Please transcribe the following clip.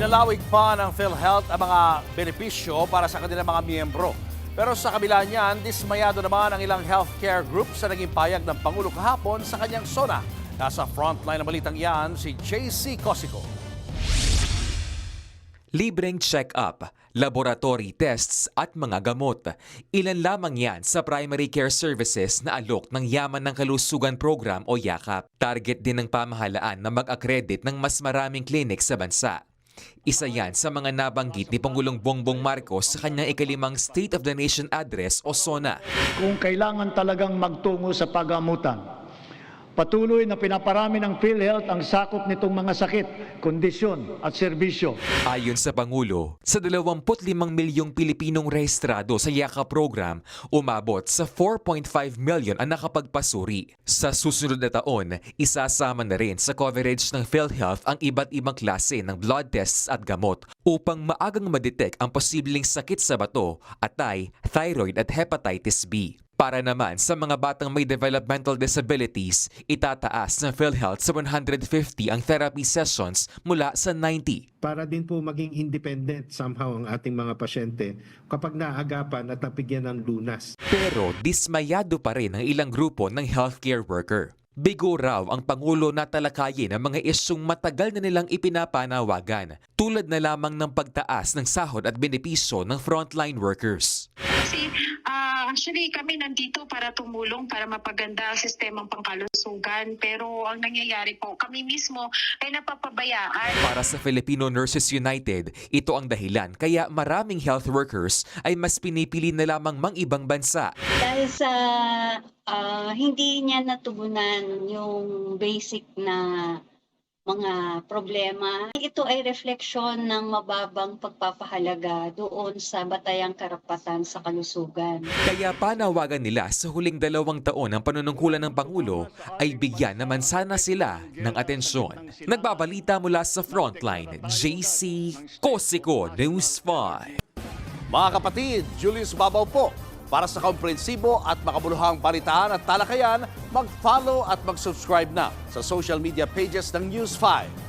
Pinalawig pa ng PhilHealth ang mga benepisyo para sa kanilang mga miyembro. Pero sa kabila niyan, dismayado naman ang ilang healthcare group sa naging payag ng Pangulo kahapon sa kanyang SONA. Nasa frontline ng balitang yan si JC Cosico. Libreng check-up, laboratory tests at mga gamot. Ilan lamang yan sa primary care services na alok ng Yaman ng Kalusugan Program o YAKAP. Target din ng pamahalaan na mag-accredit ng mas maraming clinic sa bansa. Isa yan sa mga nabanggit ni Pangulong Bongbong Marcos sa kanyang ikalimang State of the Nation Address o SONA. Kung kailangan talagang magtungo sa pagamutan, patuloy na pinaparami ng PhilHealth ang sakop nitong mga sakit, kondisyon at serbisyo. Ayon sa Pangulo, sa 25 milyong Pilipinong rehistrado sa YAKAP program, umabot sa 4.5 million ang nakapagpasuri. Sa susunod na taon, isasama na rin sa coverage ng PhilHealth ang iba't ibang klase ng blood tests at gamot upang maagang madetect ang posibleng sakit sa bato, atay, thyroid at hepatitis B. Para naman sa mga batang may developmental disabilities, itataas ng PhilHealth sa 150 ang therapy sessions mula sa 90. Para din po maging independent somehow ang ating mga pasyente kapag naagapan at napigyan ng lunas. Pero dismayado pa rin ang ilang grupo ng healthcare worker. Bigo raw ang Pangulo na talakayin ang mga isyong matagal na nilang ipinapanawagan, tulad na lamang ng pagtaas ng sahod at benepisyo ng frontline workers. Kasi actually kami nandito para tumulong para mapaganda ang sistemang pangkalusugan, pero ang nangyayari po kami mismo ay napapabayaan. Para sa Filipino Nurses United, ito ang dahilan kaya maraming health workers ay mas pinipili na lamang mang-ibang bansa. Dahil sa hindi niya natugunan yung basic na mga problema. Ito ay refleksyon ng mababang pagpapahalaga doon sa batayang karapatan sa kalusugan. Kaya panawagan nila sa huling 2 taon ng panunungkulan ng Pangulo ay bigyan naman sana sila ng atensyon. Nagbabalita mula sa Frontline, JC Cosico, News 5. Mga kapatid, Julius Babaw po. Para sa komprehensibo at makabuluhang balitaan at talakayan, mag-follow at mag-subscribe na sa social media pages ng News 5.